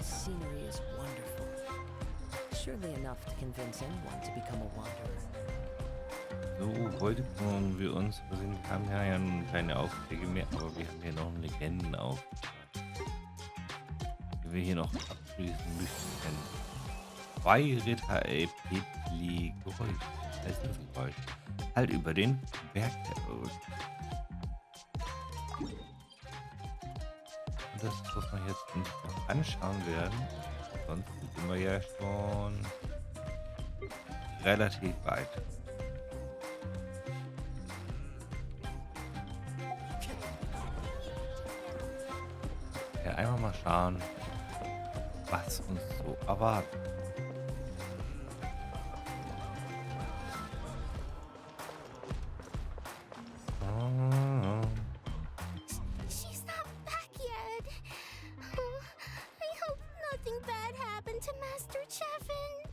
scenery is wonderful. Surely enough to convince anyone to become a wanderer. So, heute kümmern wir uns. Wir haben ja nun keine Aufträge mehr, aber wir haben hier noch einen Legendenauftrag, den wir hier noch abschließen müssen. Zwei Ritter Petli Geräusch. Heißt das Geräusch? Halt über den Berg herrückt. Und das ist, was wir jetzt uns noch anschauen werden. Sonst sind wir ja schon relativ weit. Ja, einfach mal schauen, was uns so erwartet. She's not back yet. Oh, I hope nothing bad happened to Master Chevin.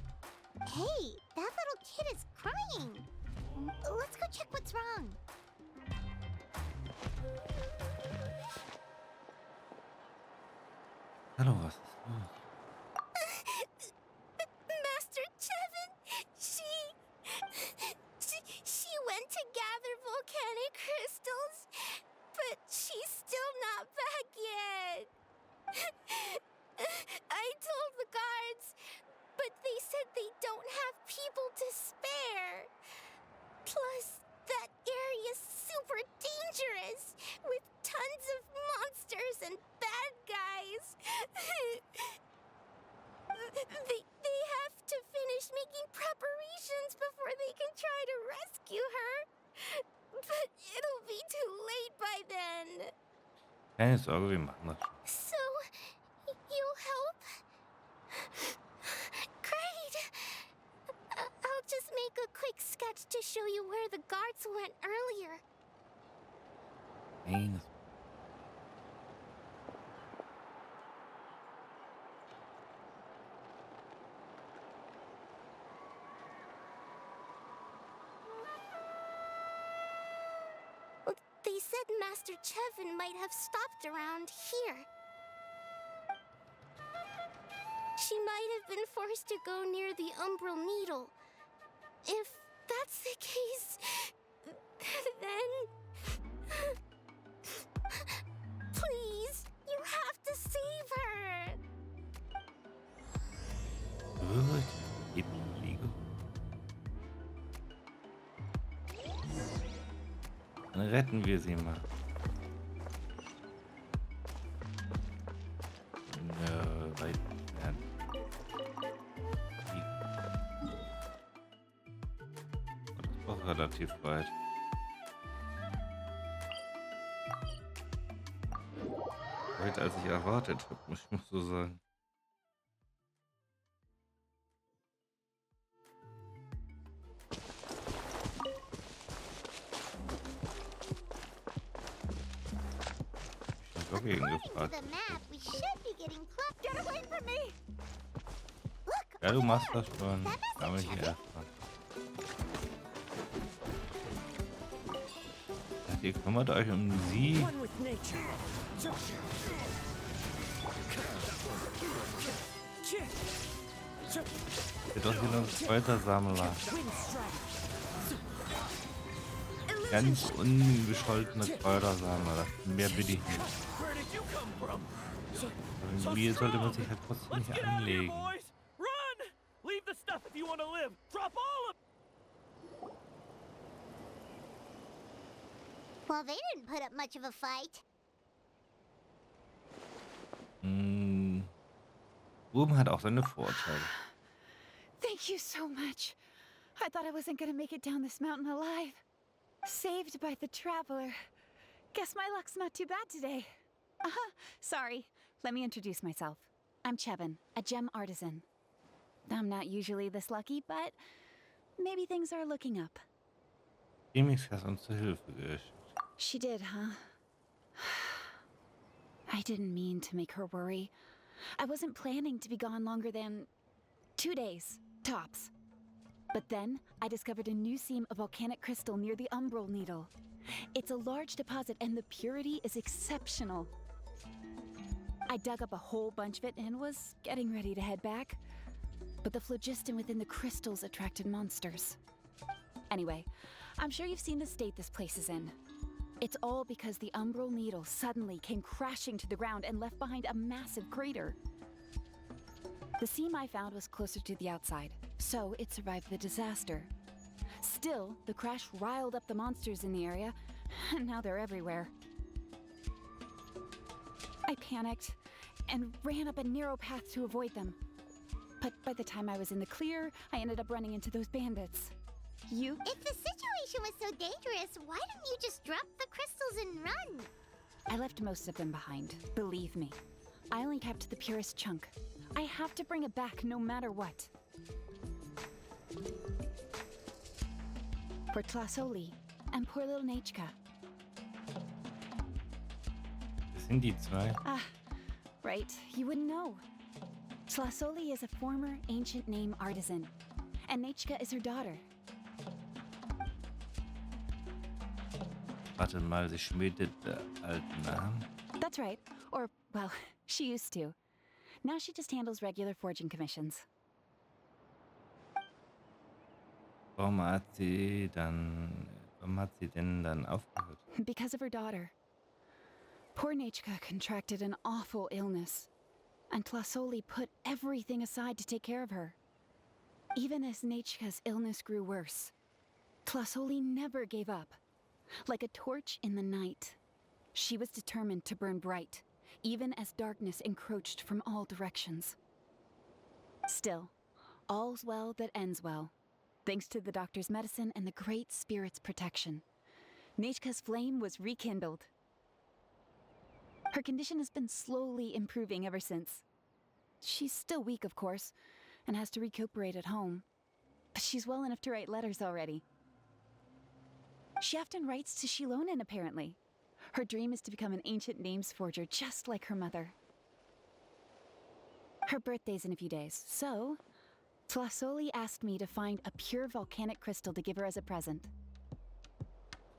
Hey, that little kid is crying. Let's go check what's wrong. Hallo, was ist los? Master Chevin, she went to gather volcanic crystals, but she's still not back yet. I told the guards, but they said they don't have people to spare. Plus, that area's super dangerous, with tons of monsters and bad guys. They have to finish making preparations before they can try to rescue her. But it'll be too late by then. Keine Sorge, wir machen das schon. So, you'll help? Great! I'll just make a quick sketch to show you where the guards went earlier. Nein, They said Master Chevin might have stopped around here. She might have been forced to go near the umbral needle. If that's the case, then... Please, you have to save her! Birgt, riesige. Dann retten wir sie mal. Weit entfernt. Das war relativ weit. Weiter als ich erwartet habe, muss ich mal so sagen. Dagegen gefragt. The map, we should be getting close. Get away from me! Look, Ja, du machst das schon. Aber hier erstmal. Ihr kümmert euch um sie. One with nature. Ihr doch hier noch Kräutersammler. Ganz unbescholtene Kräutersammler. Mehr bin ich nicht. Irgendwie sollte man sich halt trotzdem nicht anlegen. well, they didn't put up much of a fight. Ruhm hat auch seine Vorteile. Thank you so much. I thought I wasn't gonna make it down this mountain alive. Saved by the traveler. Guess my luck's not too bad today. Sorry. Let me introduce myself. I'm Chevin, a gem artisan. I'm not usually this lucky, but maybe things are looking up. Remix hat uns zur Hilfe geschickt. She did, huh? I didn't mean to make her worry. I wasn't planning to be gone longer than 2 days, tops. But then, I discovered a new seam of volcanic crystal near the umbral needle. It's a large deposit and the purity is exceptional. I dug up a whole bunch of it and was getting ready to head back. But the phlogiston within the crystals attracted monsters. Anyway, I'm sure you've seen the state this place is in. It's all because the umbral needle suddenly came crashing to the ground and left behind a massive crater. The seam I found was closer to the outside, so it survived the disaster. Still, the crash riled up the monsters in the area, and now they're everywhere. I panicked and ran up a narrow path to avoid them. But by the time I was in the clear, I ended up running into those bandits. You? If the situation was so dangerous, why didn't you just drop the crystals and run? I left most of them behind, believe me. I only kept the purest chunk. I have to bring it back no matter what. For Tlasoli and poor little Nechka. Das sind die zwei. Ah, right, you wouldn't know. Tlasoli is a former ancient name artisan, and Nechka is her daughter. Warte mal, sie schmiedet alten Namen. That's right. Or, well, she used to. Now she just handles regular forging commissions. Warum hat sie denn dann aufgehört? Because of her daughter. Poor Nechka contracted an awful illness, and Tlasoli put everything aside to take care of her. Even as Nechka's illness grew worse, Tlasoli never gave up. Like a torch in the night, she was determined to burn bright, even as darkness encroached from all directions. Still, all's well that ends well, thanks to the doctor's medicine and the Great Spirit's protection. Nechka's flame was rekindled. Her condition has been slowly improving ever since. She's still weak, of course, and has to recuperate at home. But she's well enough to write letters already. She often writes to Shilonen, apparently. Her dream is to become an ancient names forger, just like her mother. Her birthday's in a few days, so Tlasoli asked me to find a pure volcanic crystal to give her as a present.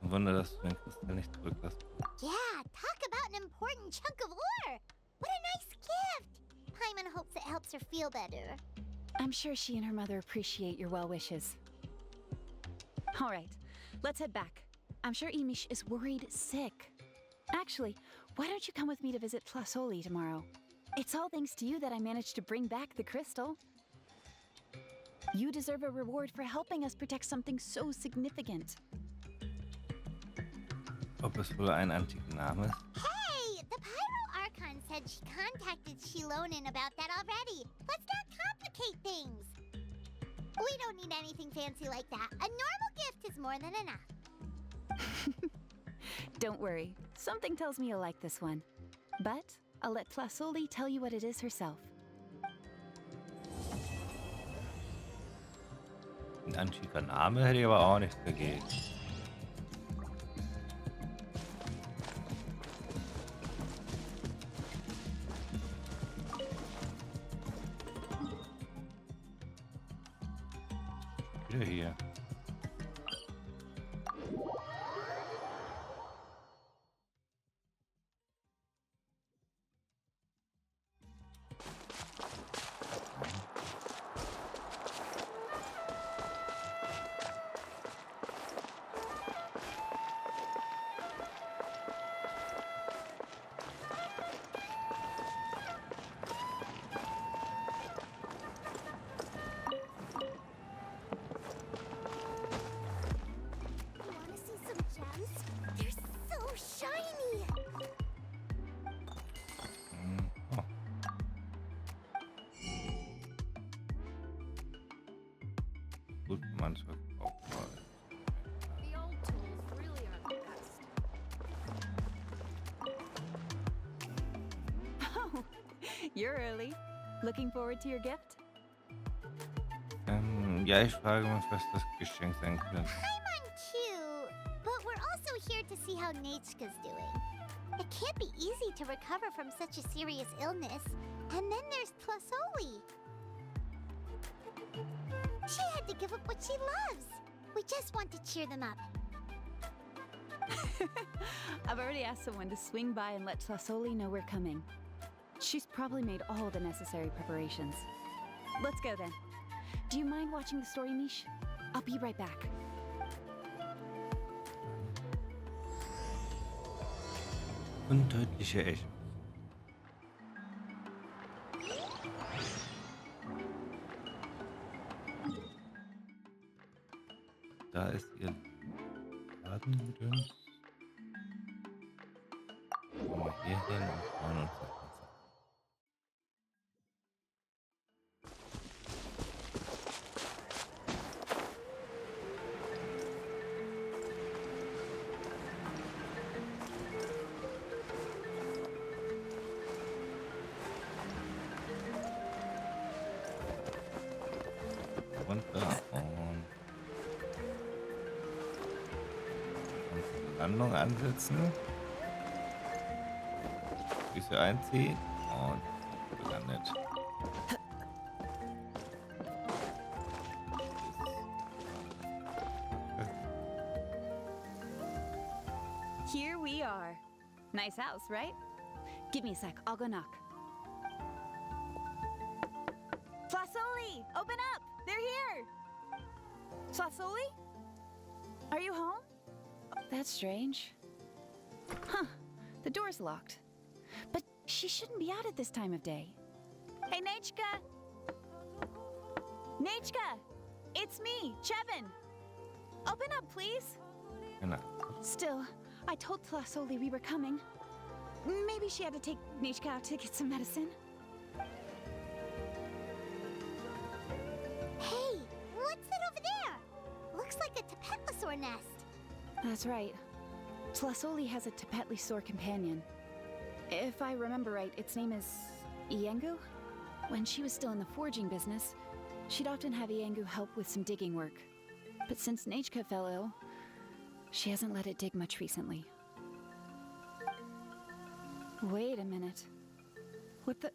Wunder, dass du den Kristall nicht zurücklässt. Yeah, talk about an important chunk of ore. What a nice gift. Paimon hopes it helps her feel better. I'm sure she and her mother appreciate your well wishes. All right, let's head back. I'm sure Imish is worried sick. Actually, why don't you come with me to visit Tlasoli tomorrow? It's all thanks to you that I managed to bring back the crystal. You deserve a reward for helping us protect something so significant. Ob es wohl ein antiker Name ist? Hey, the Pyro Archon said she contacted Shilonen about that already. Let's not complicate things. We don't need anything fancy like that. A normal gift is more than enough. Don't worry, something tells me you'll like this one. But I'll let Tlasoli tell you what it is herself. Ein antiker Name hätte ich aber auch nicht dagegen. Wieder hier. You wanna see some gems? They're so shiny. Oh. Gut, man auch mal. The old tools really are the best. Oh, you're early. Looking forward to your gift? Ja, ich frage mich, was das Geschenk sein könnte. Paimon too, but we're also here to see how Nechka's doing. It can't be easy to recover from such a serious illness. And then there's Tlasoli. She had to give up what she loves. We just want to cheer them up. I've already asked someone to swing by and let Tlasoli know we're coming. She's probably made all the necessary preparations. Let's go then. Do you mind watching the story, Mish? I'll be right back. Untödliche Echen. Da ist ihr Ladengedöns. Gehen wir hier hin und freuen uns auf das. Runter und Landung ansetzen. Füße einziehen und gelandet. Here we are. Nice house, right? Give me a sec, I'll go knock. Flasoli, open up! They're here! Flasoli? Are you home? That's strange. Huh, the door's locked. But she shouldn't be out at this time of day. Hey, Nechka! Nechka! It's me, Chevin! Open up, please! Genau. Still, I told Flasoli we were coming. Maybe she had to take Nechka out to get some medicine. Hey, what's that over there? Looks like a tapetlosaur nest. That's right. Flasoli has a tapetlosaur companion. If I remember right, its name is Iengu? When she was still in the forging business, she'd often have Iengu help with some digging work. But since Nechka fell ill, she hasn't let it dig much recently. Wait a minute. What the...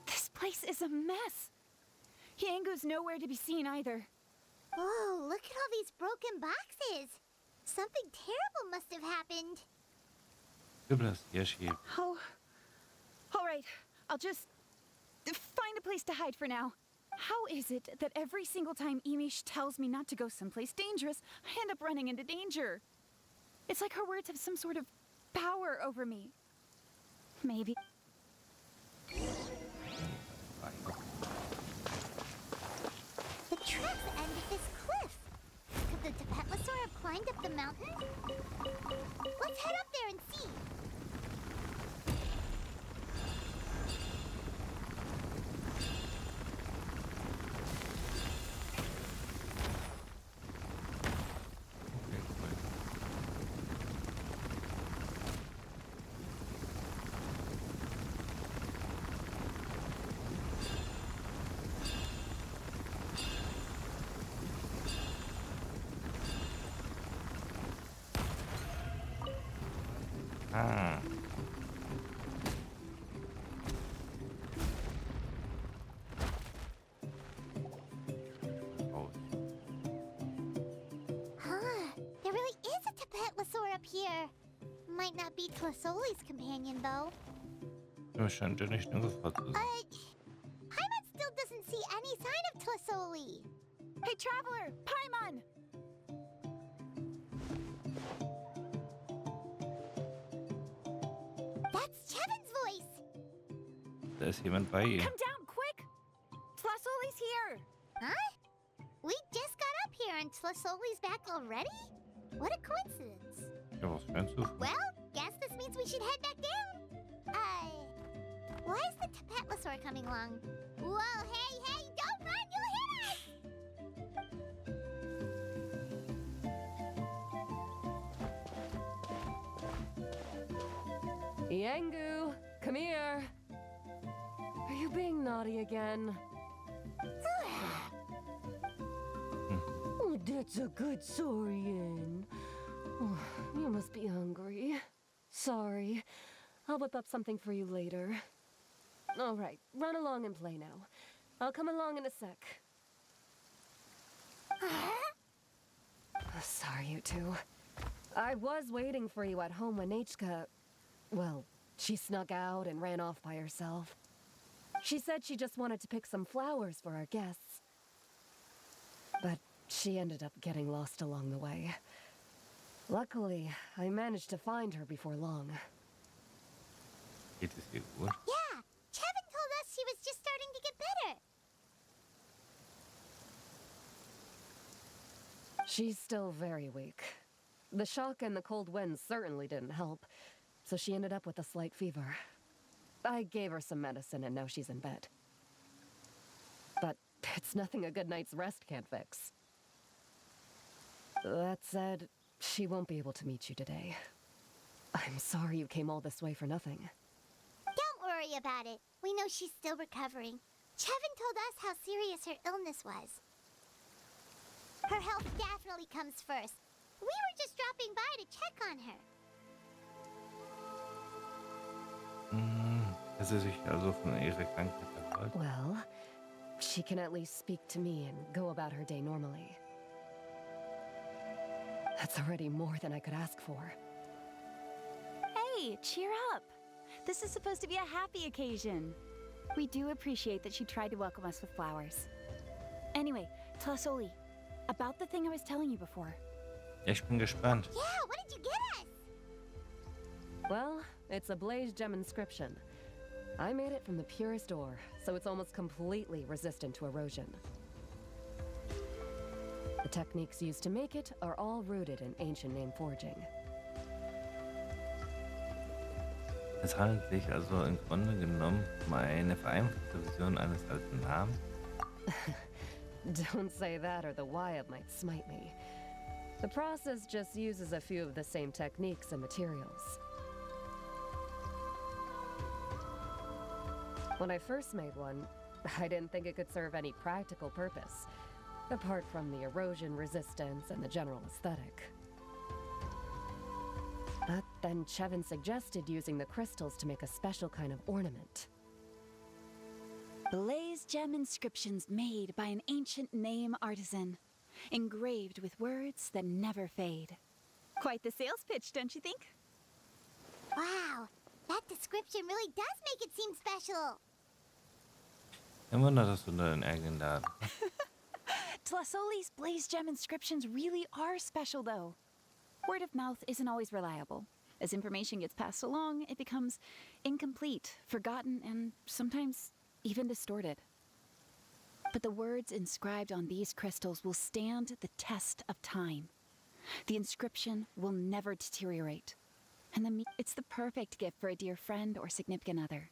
This place is a mess! Iengu's nowhere to be seen either. Whoa, look at all these broken boxes. Something terrible must have happened. Oh... All right, I'll just... find a place to hide for now. How is it that every single time Emish tells me not to go someplace dangerous, I end up running into danger? It's like her words have some sort of power over me. Maybe. The tracks end at this cliff. Could the tapetlosaur have climbed up the mountain? Let's head up there and see. Ah. Oh. Huh, there really is a tapetlosaur up here. Might not be Tlasoli's companion, though. Das scheint ja nicht nur gefragt zu sein. Paimon still doesn't see any sign of Tlasoli. Hey, traveler! Paimon! That's Chevin's voice. Da ist jemand bei ihr. Come down, quick! Flasoli's here! Huh? We just got up here and Tlasoli's back already? What a coincidence. Ja, was für ein Zufall. Well, guess this means we should head back down. Why is the tapetlosaur coming along? Whoa, hey, don't run, you'll hit us! Iengu, come here. Are you being naughty again? Oh, that's a good saurian. Oh, you must be hungry. Sorry. I'll whip up something for you later. All right, run along and play now. I'll come along in a sec. Sorry, you two. I was waiting for you at home when Nechka, well, she snuck out and ran off by herself. She said she just wanted to pick some flowers for our guests. But she ended up getting lost along the way. Luckily, I managed to find her before long. Geht es ihr gut? Yeah, Kevin told us she was just starting to get better. She's still very weak. The shock and the cold winds certainly didn't help, so she ended up with a slight fever. I gave her some medicine and now she's in bed. But it's nothing a good night's rest can't fix. That said, she won't be able to meet you today. I'm sorry you came all this way for nothing. Don't worry about it. We know she's still recovering. Kevin told us how serious her illness was. Her health definitely comes first. We were just dropping by to check on her. Dass sie sich also von ihrer Krankheit erholt. Well, she can at least speak to me and go about her day normally. That's already more than I could ask for. Hey, cheer up. This is supposed to be a happy occasion. We do appreciate that she tried to welcome us with flowers. Anyway, Tlasoli, about the thing I was telling you before. Ich bin gespannt. Yeah, what did you get us? Well, it's a blaze gem inscription. I made it from the purest ore, so it's almost completely resistant to erosion. The techniques used to make it are all rooted in ancient name forging. Es handelt sich also im Grunde genommen um eine vereinfachte Version eines alten Namens. Don't say that or the Wyatt might smite me. The process just uses a few of the same techniques and materials. When I first made one, I didn't think it could serve any practical purpose, apart from the erosion resistance and the general aesthetic. But then Chevin suggested using the crystals to make a special kind of ornament. Blaze gem inscriptions made by an ancient name artisan, engraved with words that never fade. Quite the sales pitch, don't you think? Wow, that description really does make it seem special. Kein Wunder, dass du da deinen eigenen Laden. Tlasoli's blaze gem inscriptions really are special, though. Word of mouth isn't always reliable. As information gets passed along, it becomes incomplete, forgotten, and sometimes even distorted. But the words inscribed on these crystals will stand the test of time. The inscription will never deteriorate. And it's the perfect gift for a dear friend or significant other.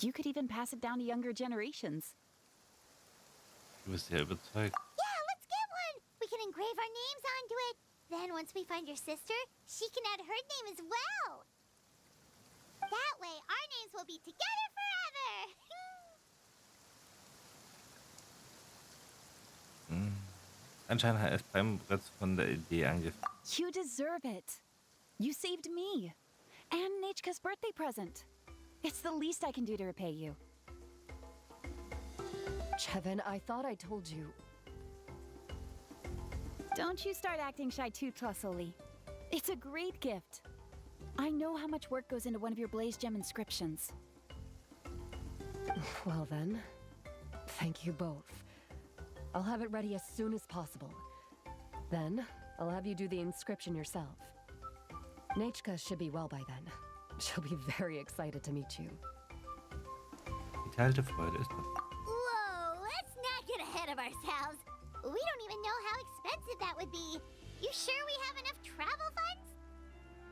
You could even pass it down to younger generations. Du bist ja überzeugt. Yeah, let's get one. We can engrave our names onto it. Then once we find your sister, she can add her name as well. That way, our names will be together forever. Anscheinend ist beim bereits von der Idee angefangen. You deserve it. You saved me. And Nechka's birthday present. It's the least I can do to repay you. Chevin, I thought I told you. Don't you start acting shy too, Tlasoli. It's a great gift. I know how much work goes into one of your blaze gem inscriptions. Well then, thank you both. I'll have it ready as soon as possible. Then, I'll have you do the inscription yourself. Nechka should be well by then. She'll be very excited to meet you. Geteilte Freude ist das. Whoa, let's not get ahead of ourselves. We don't even know how expensive that would be. You sure we have enough travel funds?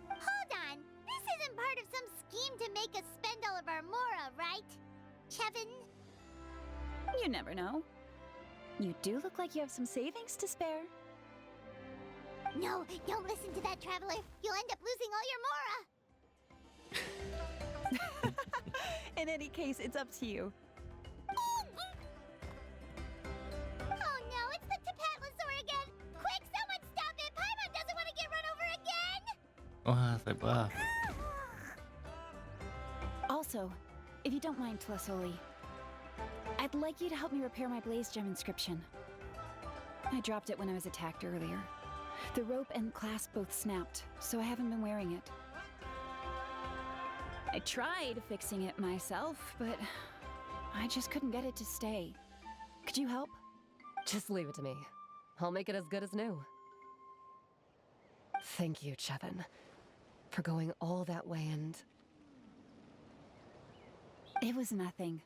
Hold on, this isn't part of some scheme to make us spend all of our mora, right? Kevin? You never know. You do look like you have some savings to spare. No, don't listen to that traveler. You'll end up losing all your mora. In any case, it's up to you. Oh no, it's the Tapatlosaur again! Quick, someone stop it! Paimon doesn't want to get run over again! Oh, sei brav. Also, if you don't mind, Tlasoli, I'd like you to help me repair my blaze gem inscription. I dropped it when I was attacked earlier. The rope and clasp both snapped, so I haven't been wearing it. I tried fixing it myself, but I just couldn't get it to stay. Could you help? Just leave it to me. I'll make it as good as new. Thank you, Chevin, for going all that way and... It was nothing.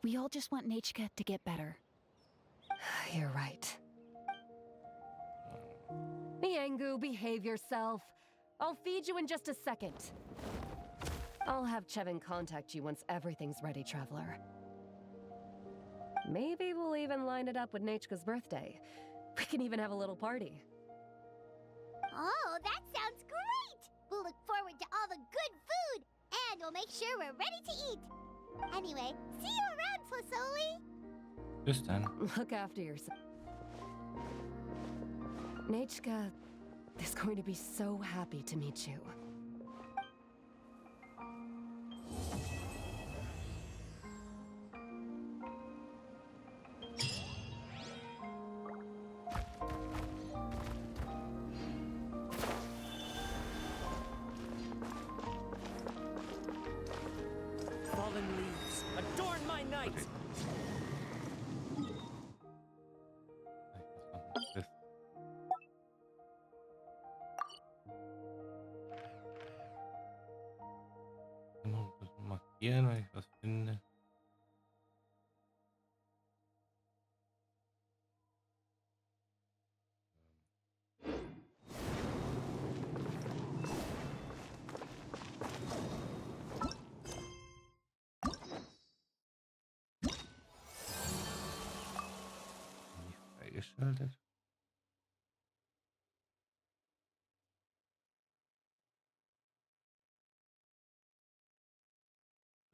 We all just want Nechka to get better. You're right. Miangu, behave yourself. I'll feed you in just a second. I'll have Chevin contact you once everything's ready, Traveler. Maybe we'll even line it up with Nechka's birthday. We can even have a little party. Oh, that sounds great! We'll look forward to all the good food, and we'll make sure we're ready to eat. Anyway, see you around, Flasoli! Bis dann. Look after yourself. Nechka is going to be so happy to meet you. Fallen leaves, adorn my night! Das immer ein bisschen markieren, wenn ich was finde. Nicht freigeschaltet.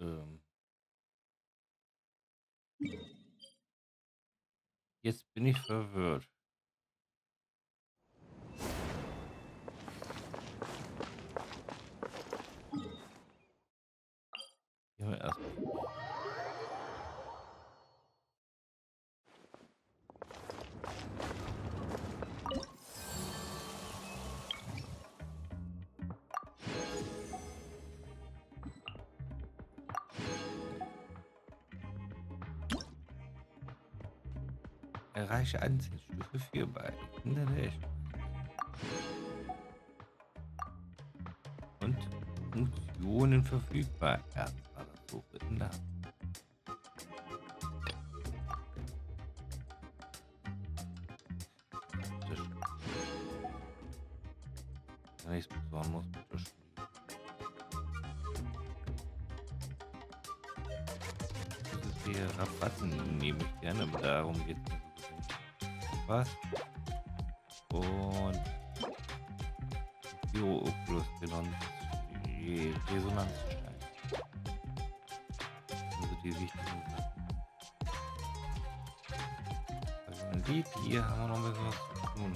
Ähm, Jetzt bin ich verwirrt. Gehen wir erst. Erreiche Anziehstufe 4 bei Kinder der Echt. Und Funktionen verfügbar. Erstmal Suche in der Hand. Wenn ich es besorgen muss, bitte schön. Das ist hier Rabatten, nehme ich gerne, aber darum geht es nicht. Was? Und Oculus genannt. Resonanzstein. Also die wichtigen Sachen. Also man sieht, hier haben wir noch ein bisschen was zu tun.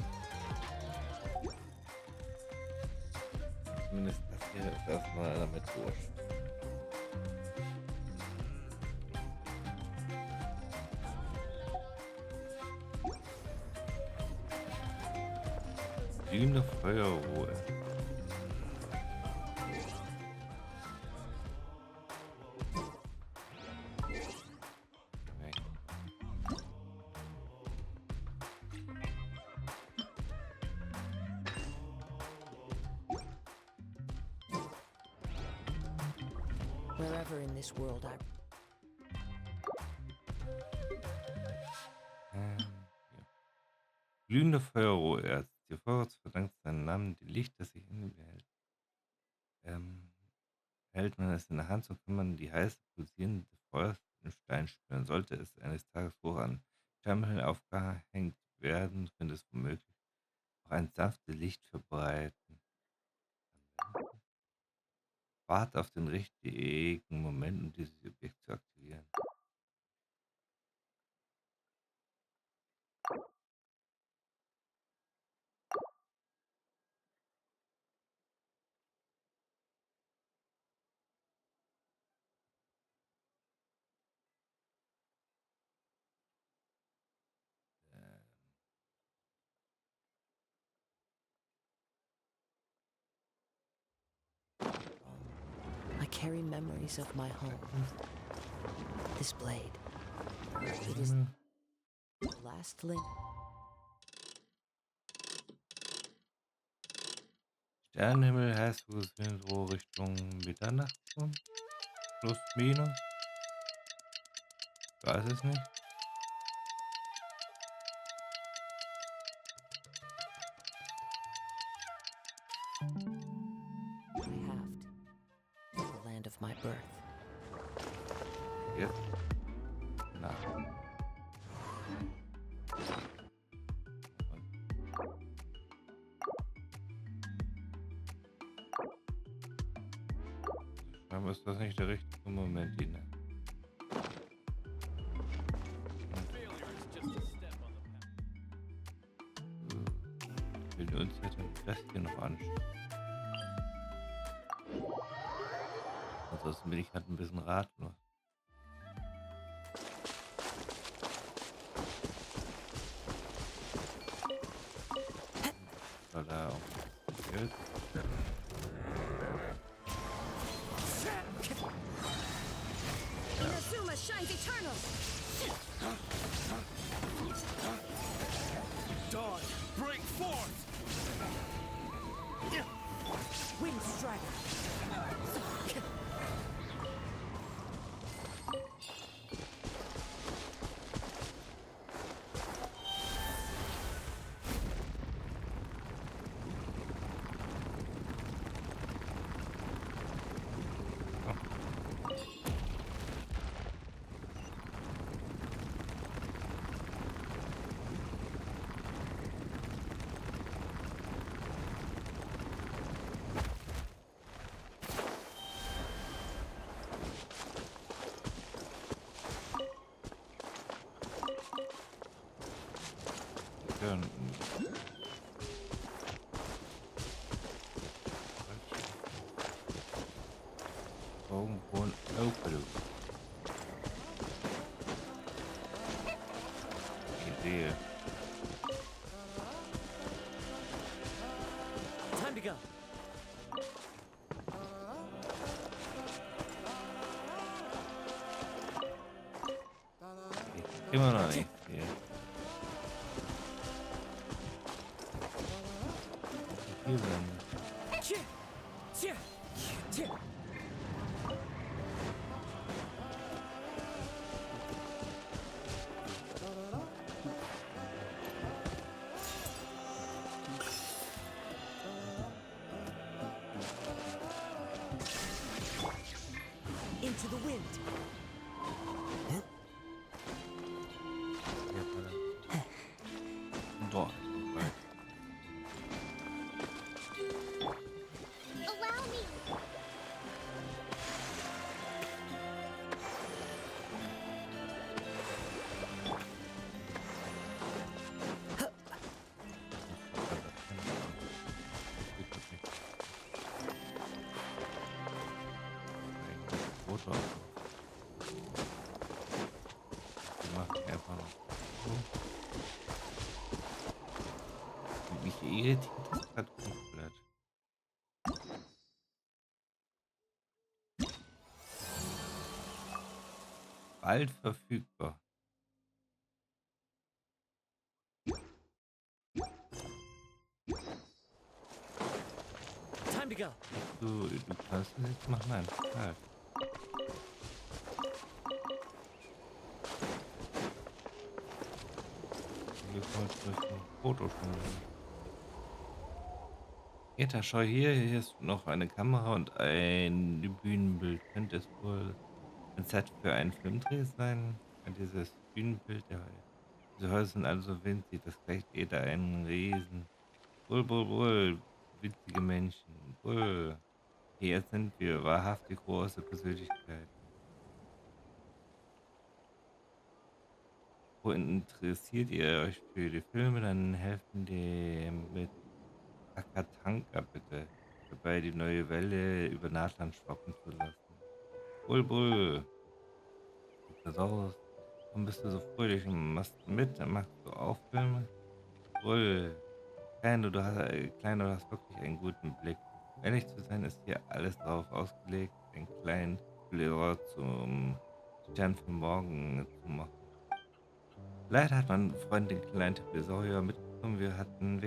Zumindest das hier ist erstmal damit durch. Glühende Feuerruhe. Okay. Wherever in this world I... Ja. Glühende Feuerruhe erst. Die Feuer verdankt seinen Namen dem Licht, das sich in ihm behält. Hält man es in der Hand, so kann man die heiße, pulsierende Feuer im Stein spüren. Sollte es eines Tages hoch an Steinmänteln aufgehängt werden, könnte es womöglich auch ein sanftes Licht verbreiten. Warte auf den richtigen Moment, um dieses Objekt zu aktivieren. I carry memories of my home. This blade, it is the last link. Sternenhimmel heißt, wir sind so Richtung Mitternacht schon. Plus, minus. Ich weiß es nicht. I have to the land of my birth. Jetzt. Na. Aber ist das nicht der richtige Moment, Ine? Will uns jetzt das hier noch anschauen. Ansonsten bin ich halt ein bisschen ratlos. War da auch Geld? Inazuma shines eternal. Dawn, break forth! Wind Strider! Ja, Augenbrauen aufgelöst. Idee. Time to go! Immer noch nicht. Hier. Hier sind. Into the wind! Dort. Allow me. Foto. Die macht einfach noch so. Mich irritiert das gerade komplett. Bald verfügbar. Time to go! Du kannst es jetzt machen, nein. Nein. Hier kommt durch ein Foto schon. Eta, schau hier ist noch eine Kamera und ein Bühnenbild. Könnte es wohl ein Set für einen Filmdreh sein? Dieses Bühnenbild, diese Häuser sind also winzig, das gleicht Eta einen Riesen. Wohl, witzige Menschen. Wohl. Hier sind wir, wahrhaftig große Persönlichkeiten. Wo interessiert ihr euch für die Filme, dann helfen die mit Akatanka bitte, dabei die neue Welle über Nathan schwappen zu lassen. Bull, sieht das aus? Warum bist du so fröhlich und machst mit? Machst du auch Filme? Bull, Kleiner, du hast wirklich einen guten Blick. Um ehrlich zu sein, ist hier alles darauf ausgelegt, einen kleinen Lehrer zum Stern für morgen zu machen. Leider hat mein Freund den kleinen Telesaurier mitgenommen. Wir hatten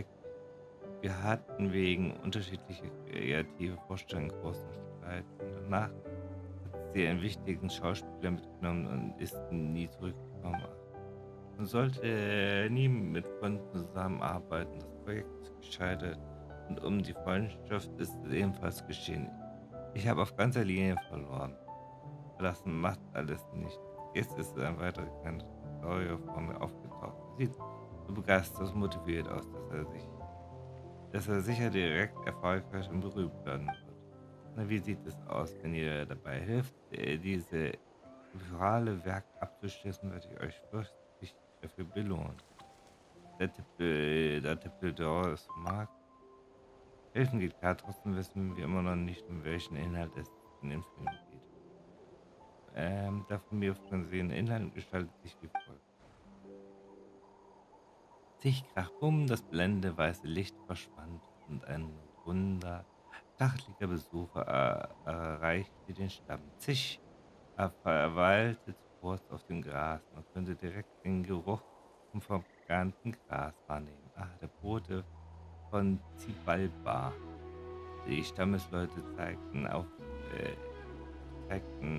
wegen unterschiedlicher kreative Vorstellungen großen Streit. Und danach hat sie einen wichtigen Schauspieler mitgenommen und ist nie zurückgekommen. Man sollte nie mit Freunden zusammenarbeiten. Das Projekt ist gescheitert und um die Freundschaft ist es ebenfalls geschehen. Ich habe auf ganzer Linie verloren. Verlassen macht alles nicht. Jetzt ist ein weiterer kleiner Dinosaurier vor mir aufgetaucht. Sieht so begeistert und motiviert aus, dass er sicher direkt erfolgreich und berühmt werden wird. Na, wie sieht es aus, wenn ihr dabei hilft, diese virale Werk abzuschließen, werde ich euch fürstlich dafür belohnen. Der Tippel es mag. Helfen geht klar, trotzdem wissen wir immer noch nicht, um welchen Inhalt es in dem Film geht. Der von mir vorgesehene Inhalt gestaltet sich wie folgt. Sich krach bumm, das blendende weiße Licht verschwand und ein runder, stacheliger Besucher erreichte den Stamm. Sich verweilte kurz auf dem Gras. Man könnte direkt den Geruch vom verbrannten Gras wahrnehmen. Der Bote von Zibalba. Die Stammesleute zeigten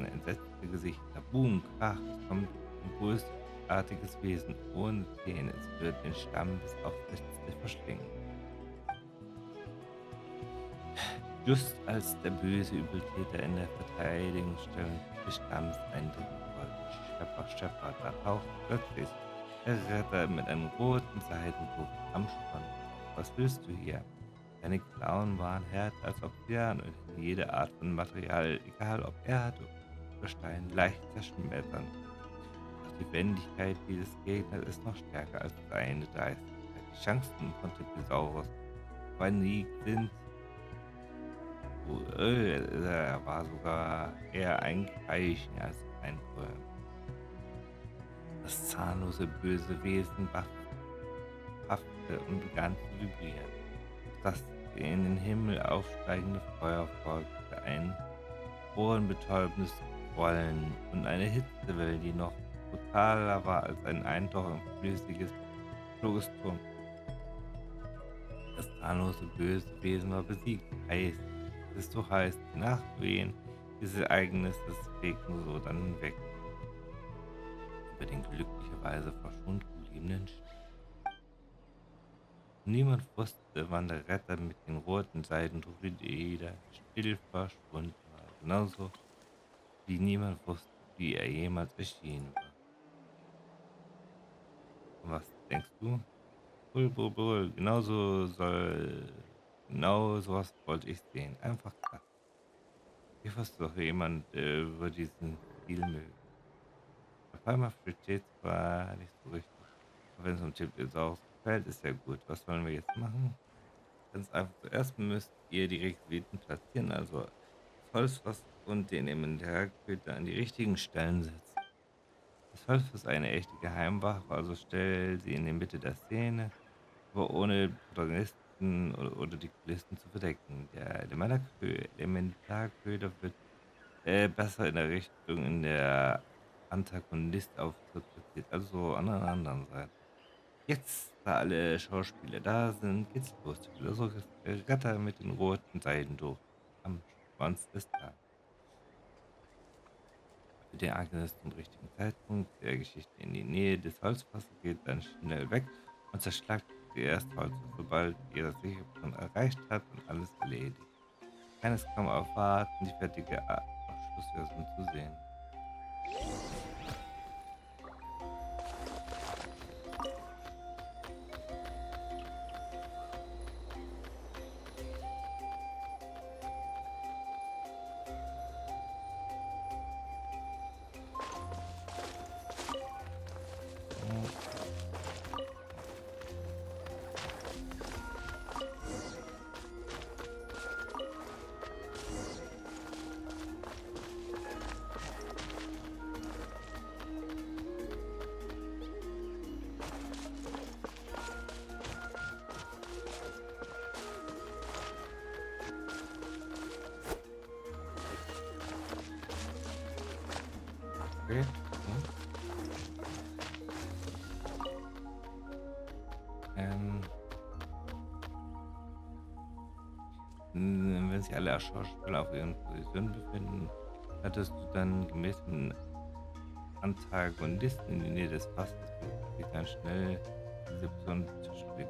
entsetzte Gesichter. Boom, krach, es kommt ein großartiges Wesen ohne Zähne. Es wird den Stamm bis aufs Letzte verschlingen. Just als der böse Übeltäter in der Verteidigungsstellung des Stamms eindringen wollte, Schepper, da taucht plötzlich der Retter mit einem roten Seidentuch am Strand. Was willst du hier? Deine Klauen waren härter als Obsidian und jede Art von Material, egal ob Erde oder Stein, leicht zerschmettern. Doch die Wendigkeit dieses Gegners ist noch stärker als seine Dreistigkeit. Die Chancen von Tyrannosaurus sind. Er war sogar eher ein Greichen als ein Röhm. Das zahnlose böse Wesen paffte und begann zu vibrieren. Das in den Himmel aufsteigende Feuer folgte ein ohrenbetäubendes Rollen und eine Hitzewelle, die noch brutaler war als ein Eintauch in flüssiges Phlogiston. Das zahnlose böse Wesen war besiegt. Heiß. Es ist so heiß. Die Nachwehen dieses Ereignisses fegten so dann hinweg. Über den glücklicherweise verschwunden gebliebenen Stadt. Niemand wusste, wann der Retter mit den roten Seidentuch wieder still verschwunden war. Genauso wie niemand wusste, wie er jemals erschienen war. Und was denkst du? Brüll. Genau sowas wollte ich sehen. Einfach krass. Ich wusste doch, jemand über diesen Stil mögen. Auf einmal versteht zwar nicht so richtig, aber wenn es um Tyrannosaurus gefällt, ist ja gut. Was wollen wir jetzt machen? Ganz einfach. Zuerst müsst ihr die Requisiten platzieren, also das Holzfass und den Inventarköder an die richtigen Stellen setzen. Das Holzfass ist eine echte Geheimwaffe, also stell sie in die Mitte der Szene, aber ohne Protagonisten oder die Kulissen zu verdecken. Der Elementarköder wird besser in der Richtung, in der Antagonist auftritt, platziert, also an einer anderen Seite. Jetzt, da alle Schauspieler da sind, geht's los. Der Philosoph ist der Retter mit den roten Seidentuch am Schwanz des Tages. Für den Agnes zum richtigen Zeitpunkt der Geschichte in die Nähe des Holzfasses geht dann schnell weg und zerschlagt zuerst Holz, sobald ihr das Sicherpunkt erreicht habt und alles erledigt. Keines kann erwarten, die fertige Abschlussversion zu sehen. Okay. Wenn sich alle Schauspieler auf ihren Positionen befinden, hattest du dann gemäß den Antagonisten in die Nähe des Fasses und geht dann schnell diese Person zu spät.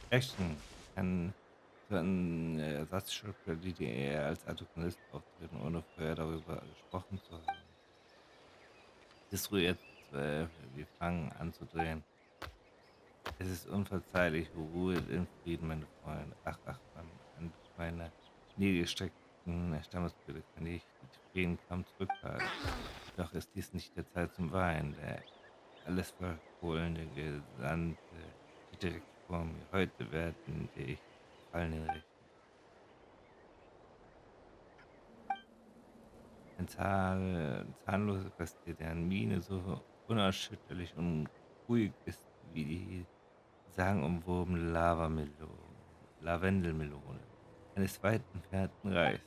Action kann so ein Ersatzschauspieler, die eher als Antagonist auftreten, ohne vorher darüber gesprochen zu haben. Destruiert, wir fangen an zu drehen. Es ist unverzeihlich, Ruhe in Frieden, meine Freunde. Ach, an meiner nie gestreckten Stammesbrüder kann ich die Tränen kaum zurückhalten. Doch ist dies nicht der Zeit zum Weinen. Der alles verkohlende Gesandte steht direkt vor mir. Heute werden ich gefallenen Rechten. Ein zahnloses Pastier, deren Miene so unerschütterlich und ruhig ist wie die sagenumwobene Lavendelmelone eines weit entfernten Reichs.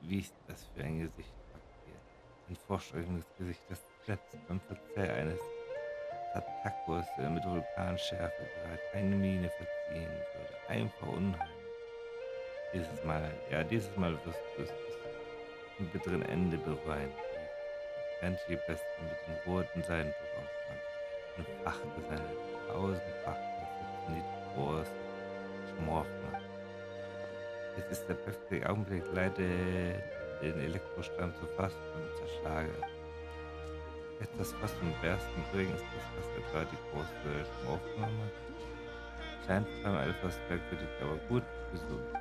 Wie ist das für ein Gesicht, Papier? Ein vorstreckendes Gesicht, das selbst beim Verzehr eines Tatakos mit Vulkanschärfe gerade eine Miene verziehen würde. Einfach unheimlich. Dieses Mal wirst du es zum bitteren Ende bereuen. Die Besten mit dem roten Seidentuch aufspann und fachte seine tausendfache in die große Schmorfner. Es ist der perfekte Augenblick, leite den Elektrostrand zu fassen und zerschlage. Etwas fast zum Bersten bringen ist das, was etwa die große Schmorfnummer. Scheint zwar etwas merkwürdig, aber gut besucht.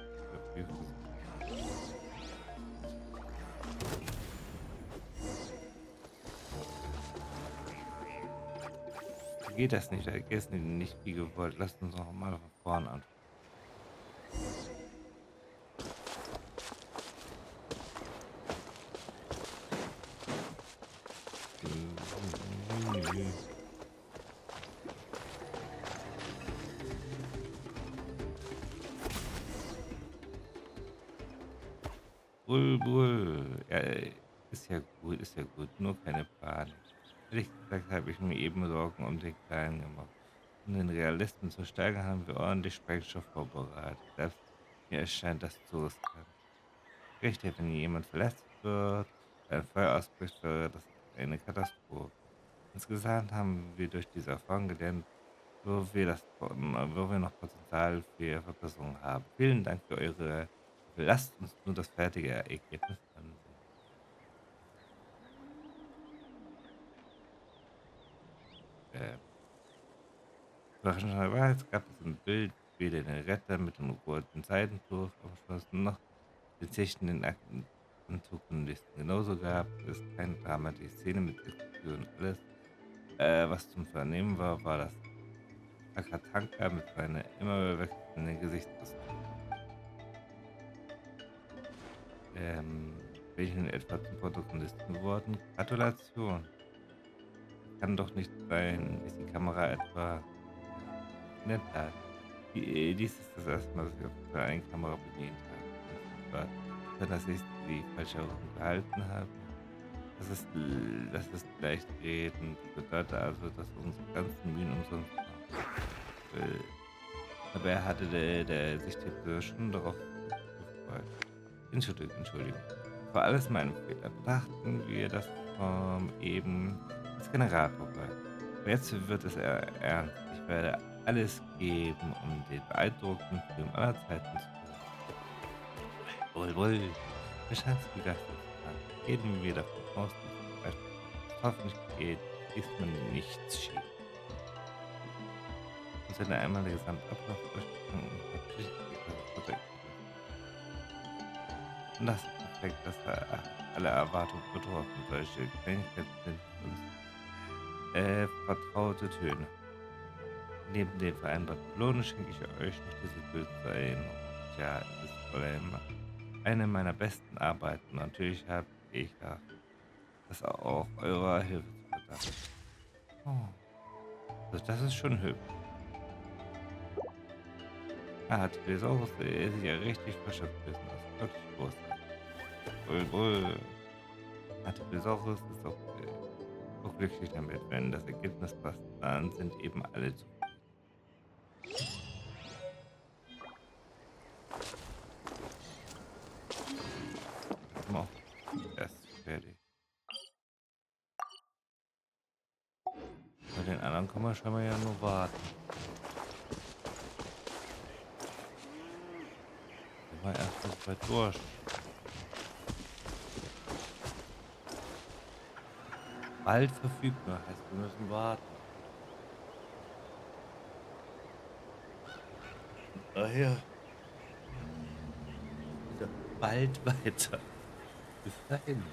Geht das nicht, vergessen nicht wie gewollt. Lasst uns noch mal von vorn anfangen. Bull. Ja, ist ja gut, nur keine Panik. Ehrlich gesagt habe ich mir eben Sorgen um den Kleinen gemacht. Um den Realisten zu steigern, haben wir ordentlich Sprengstoff vorbereitet. Selbst mir erscheint das zu riskant. Richtig, wenn jemand verletzt wird, ein Feuer ausbricht, wäre das eine Katastrophe. Insgesamt haben wir durch diese Erfahrung gelernt, wo wir noch Potenzial für Verbesserungen haben. Vielen Dank für eure. Lasst uns nur das fertige Ergebnis ansehen. Äh, Überraschenderweise gab es im Bild weder den Retter mit dem roten Seidentuch abgeschlossen, noch den zechenden Antagonisten. Genauso gab es kein Drama. Die Szene mit Explosionen, alles, was zum Vernehmen war, war das Akatanka mit seiner immer wechselnden Gesichtsausdruck. Bin ich nun etwa zum Protagonisten geworden? Gratulation! Kann doch nicht sein, ist die Kamera etwa in der Tat. Dies ist das erste Mal, dass ich auf einer Kamera bedient habe. Kann, dass ich die falsche Richtung gehalten habe. Das ist leicht reden. Das bedeutet also, dass unsere ganzen Mühen umsonst waren. Aber er hatte der sich schon darauf gefreut. Entschuldigung. War alles mein Fehler. Betrachten wir das eben als Generator bei. Aber jetzt wird es ernst. Ich werde alles geben, um den beeindruckenden Film aller Zeiten zu tun. Wohl. Mir scheint es begeistert zu sein. Gehen wir davon aus, dass es hoffentlich geht, diesmal nichts schief. Und seine einmal der Gesamtablauf und das zeigt, dass alle Erwartungen übertroffen. Solche Kleinigkeiten sind uns vertraute Töne. Neben den veränderten Belohnungen schenke ich euch noch diese Bildsein. Und ja, es ist vor allem eine meiner besten Arbeiten. Natürlich habe ich ja das auch eurer Hilfe zu verdanken. Oh, also das ist schon hübsch. Hat Thesaurus sich ja richtig verschöpft müssen. Das ist wirklich großartig. Wohl. Hat Thesaurus ist auch glücklich damit. Wenn das Ergebnis passt, dann sind eben alle zufrieden. Oh, das ist fertig. Bei den anderen kann man scheinbar ja nur warten. Wir waren erst mal so weit durch. Bald verfügbar heißt, wir müssen warten. Daher wieder bald weiter. Bis dahin.